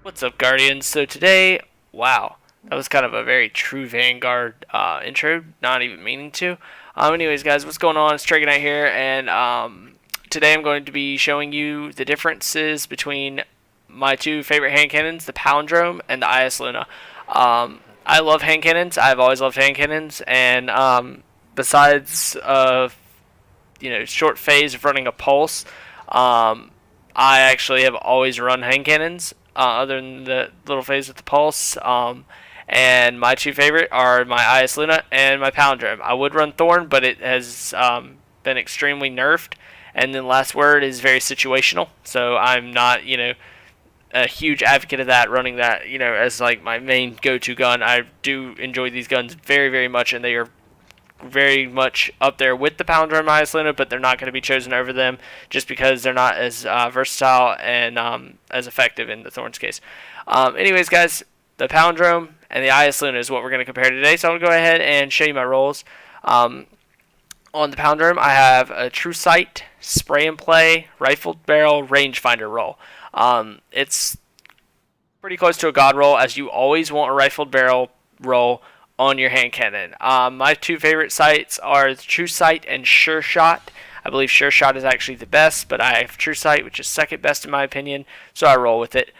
What's up, Guardians? So today, wow, that was kind of a very true Vanguard intro, not even meaning to. Anyways, guys, what's going on? It's Treygonite here, and today I'm going to be showing you the differences between my two favorite hand cannons, the Palindrome and the EYASLUNA. I love hand cannons. I've always loved hand cannons, and besides short phase of running a pulse, I actually have always run hand cannons, other than the little phase with the pulse. And my two favorite are my EYASLUNA and my Palindrome. I would run Thorn, but it has been extremely nerfed. And then last word is very situational, so I'm not, a huge advocate of that, running that, as like my main go-to gun. I do enjoy these guns very, very much, and they are very much up there with the Palindrome and EYASLUNA, but they're not going to be chosen over them just because they're not as versatile and as effective in the Thorn's case. Anyways, guys, the Palindrome and the EYASLUNA is what we're going to compare today, so I'm going to go ahead and show you my rolls. On the Palindrome, I have a True Sight, Spray and Play, Rifled Barrel, Rangefinder roll. It's pretty close to a God roll, as you always want a Rifled Barrel roll on your hand cannon. My two favorite sights are True Sight and Sure Shot. I believe Sure Shot is actually the best, but I have True Sight, which is second best in my opinion, so I roll with it.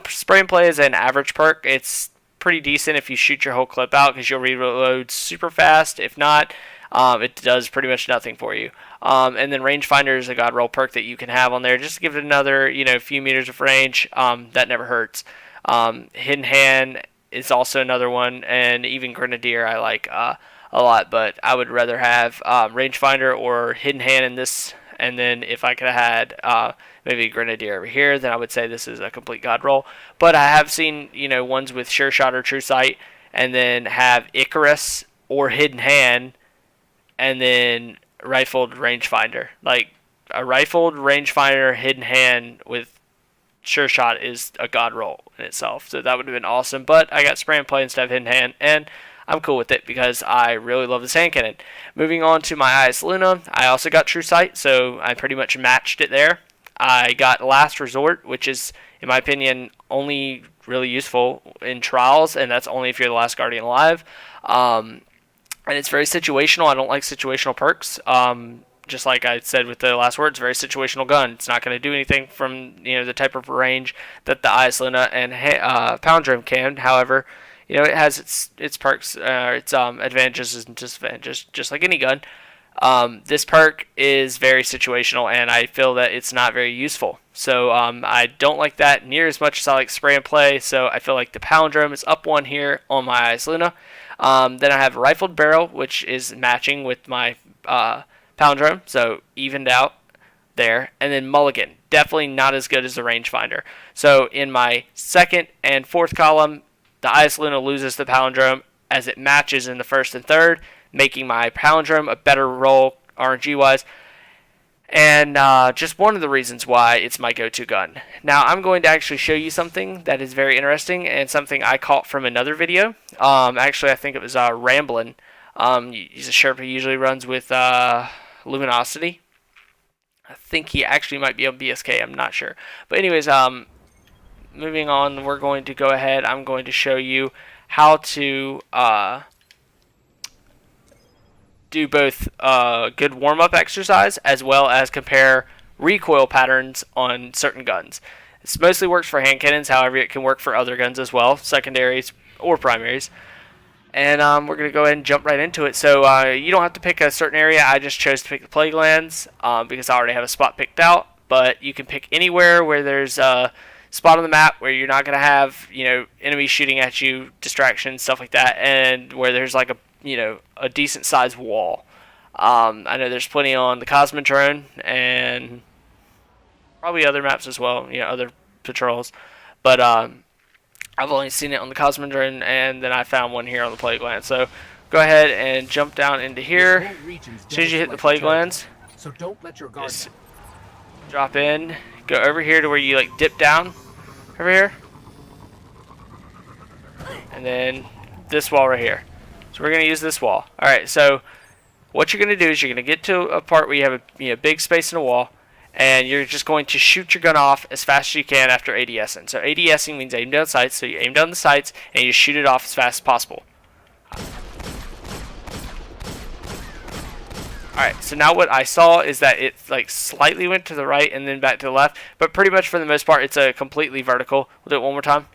Spray and Play is an average perk. It's pretty decent if you shoot your whole clip out, because you'll reload super fast. If not, it does pretty much nothing for you. And then Rangefinder is a God roll perk that you can have on there just to give it another few meters of range. That never hurts. Hidden Hand is also another one, and even Grenadier I like a lot, but I would rather have Rangefinder or Hidden Hand in this, and then if I could have had maybe Grenadier over here, then I would say this is a complete God roll. But I have seen ones with Sure Shot or True Sight, and then have Icarus or Hidden Hand, and then Rifled Rangefinder. Like a Rifled Rangefinder Hidden Hand with Sure Shot is a God roll in itself, so that would have been awesome. But I got Spray and Play instead of Hidden Hand, and I'm cool with it because I really love this hand cannon. Moving on to my EYASLUNA, I also got True Sight, so I pretty much matched it there. I got Last Resort, which is, in my opinion, only really useful in trials, and that's only if you're the last Guardian alive. And it's very situational. I don't like situational perks. Just like I said with the last word, it's a very situational gun. It's not going to do anything from the type of range that the EYASLUNA and Palindrome can. However, it has its perks, its advantages and disadvantages, just like any gun. This perk is very situational, and I feel that it's not very useful. So I don't like that near as much as I like Spray and Play. So I feel like the Palindrome is up one here on my EYASLUNA. Then I have Rifled Barrel, which is matching with my Palindrome, so evened out there. And then Mulligan, definitely not as good as the Rangefinder. So in my second and fourth column, the EYASLUNA loses the Palindrome as it matches in the first and third, making my Palindrome a better roll RNG-wise. And just one of the reasons why it's my go-to gun. Now I'm going to actually show you something that is very interesting and something I caught from another video. Actually, I think it was Ramblin'. He's a Sherpa, usually runs with Luminosity. I think he actually might be on BSK, I'm not sure. But anyways, moving on, we're going to go ahead. I'm going to show you how to do both good warm-up exercise as well as compare recoil patterns on certain guns. This mostly works for hand cannons, however it can work for other guns as well, secondaries or primaries. And we're going to go ahead and jump right into it. So you don't have to pick a certain area. I just chose to pick the Plague Lands because I already have a spot picked out. But you can pick anywhere where there's a spot on the map where you're not going to have enemies shooting at you, distractions, stuff like that, and where there's like a decent sized wall. I know there's plenty on the Cosmodrome and probably other maps as well, other patrols. But I've only seen it on the Cosmodrome, and then I found one here on the Plague Lands. So go ahead and jump down into here. As soon as you hit the Plague Lands, so don't let your guard just drop in, go over here to where you like dip down over here, and then this wall right here. So we're going to use this wall. Alright, so what you're going to do is you're going to get to a part where you have a big space in the wall, and you're just going to shoot your gun off as fast as you can after ADSing. So ADSing means aim down sights, so you aim down the sights and you shoot it off as fast as possible. Alright, so now what I saw is that it like slightly went to the right and then back to the left, but pretty much for the most part it's a completely vertical. We'll do it one more time.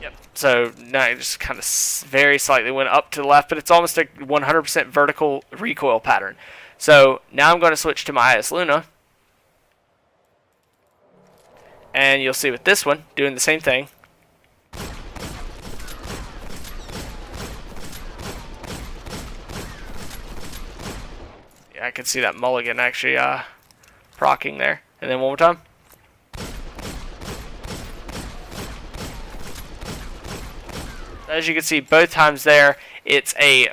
Yep. So now it just kind of very slightly went up to the left, but it's almost a 100% vertical recoil pattern. So now I'm going to switch to my EYASLUNA, and you'll see with this one doing the same thing. I can see that mulligan actually procking there. And then one more time. As you can see, both times there, it's a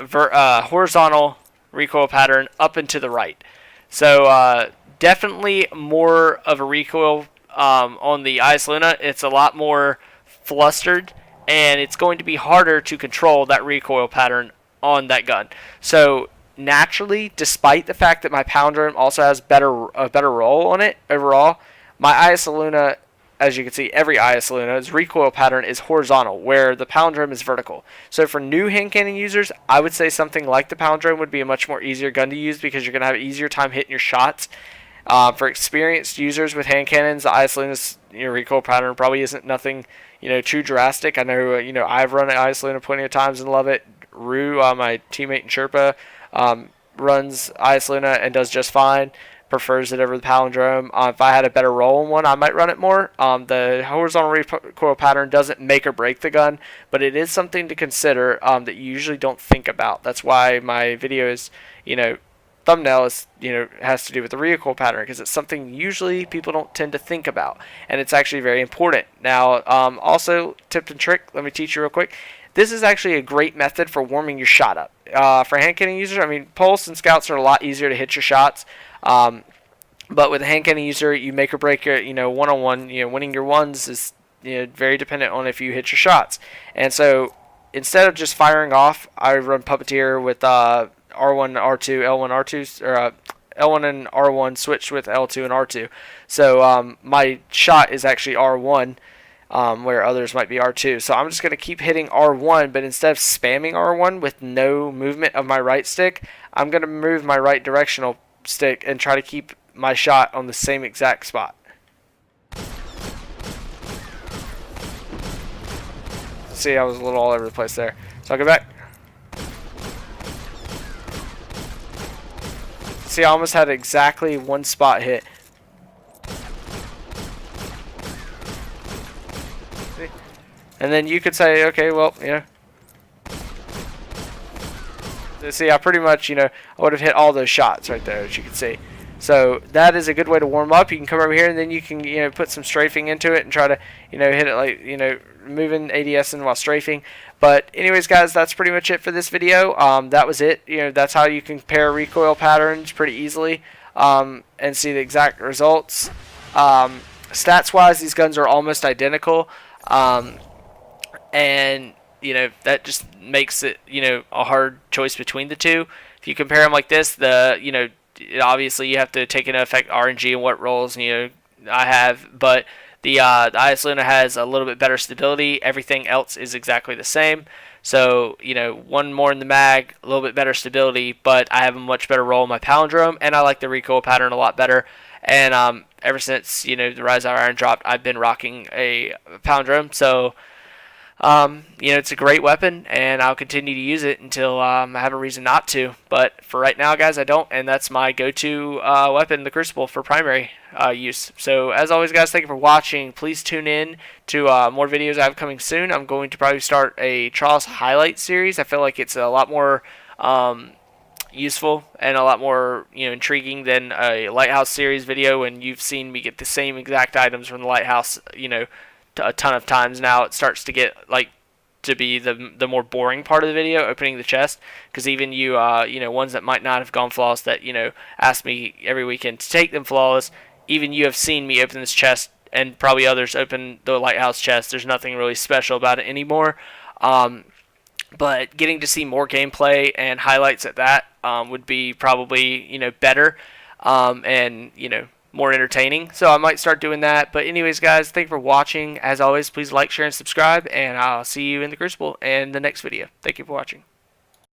horizontal recoil pattern up and to the right. So definitely more of a recoil on the EYASLUNA. It's a lot more flustered, and it's going to be harder to control that recoil pattern on that gun. So naturally, despite the fact that my palindrome also has a better roll on it overall, my EYASLUNA, as you can see, every EYASLUNA's recoil pattern is horizontal, where the palindrome is vertical. So for new hand cannon users, I would say something like the palindrome would be a much more easier gun to use because you're going to have an easier time hitting your shots. For experienced users with hand cannons, the EYASLUNA's recoil pattern probably isn't nothing too drastic. I know I've run an EYASLUNA plenty of times and love it. Rue, my teammate in Sherpa, runs EYASLUNA and does just fine, prefers it over the palindrome. If I had a better roll on one, I might run it more. The horizontal recoil pattern doesn't make or break the gun, but it is something to consider that you usually don't think about. That's why my videos, thumbnail is, has to do with the recoil pattern, because it's something usually people don't tend to think about, and it's actually very important. Now, also, tip and trick, let me teach you real quick. This is actually a great method for warming your shot up. For hand cannon users, I mean, pulse and scouts are a lot easier to hit your shots. But with a hand cannon user, you make or break your, one-on-one, winning your ones is, very dependent on if you hit your shots. And so instead of just firing off, I run Puppeteer with R1, R2, L1, R2, or L1 and R1 switched with L2 and R2. So my shot is actually R1. Where others might be R2. So I'm just going to keep hitting R1, but instead of spamming R1 with no movement of my right stick, I'm going to move my right directional stick and try to keep my shot on the same exact spot. See, I was a little all over the place there. So I'll go back. See, I almost had exactly one spot hit. And then you could say, okay, well, see, I pretty much, I would have hit all those shots right there, as you can see. So that is a good way to warm up. You can come over here, and then you can, put some strafing into it and try to, hit it like, moving ADSing while strafing. But anyways, guys, that's pretty much it for this video. That was it. That's how you can compare recoil patterns pretty easily and see the exact results. Stats-wise, these guns are almost identical. And that just makes it a hard choice between the two. If you compare them like this, obviously you have to take into effect RNG and what rolls I have, but the EYASLUNA has a little bit better stability. Everything else is exactly the same. So one more in the mag, a little bit better stability, but I have a much better roll in my palindrome, and I like the recoil pattern a lot better. And ever since the Rise Hour Iron dropped, I've been rocking a palindrome. So it's a great weapon, and I'll continue to use it until I have a reason not to. But for right now, guys, I don't, and that's my go-to weapon, the Crucible, for primary use. So as always, guys, thank you for watching. Please tune in to more videos I have coming soon. I'm going to probably start a Trials highlight series. I feel like it's a lot more useful and a lot more intriguing than a Lighthouse series video, and you've seen me get the same exact items from the Lighthouse a ton of times now. It starts to get to be the more boring part of the video, opening the chest, because even ones that might not have gone flawless that ask me every weekend to take them flawless, even you have seen me open this chest, and probably others open the Lighthouse chest. There's nothing really special about it anymore. but getting to see more gameplay and highlights at that would be probably better and more entertaining. So I might start doing that. But anyways, guys, thank you for watching. As always, please like, share, and subscribe, and I'll see you in the Crucible and the next video. Thank you for watching.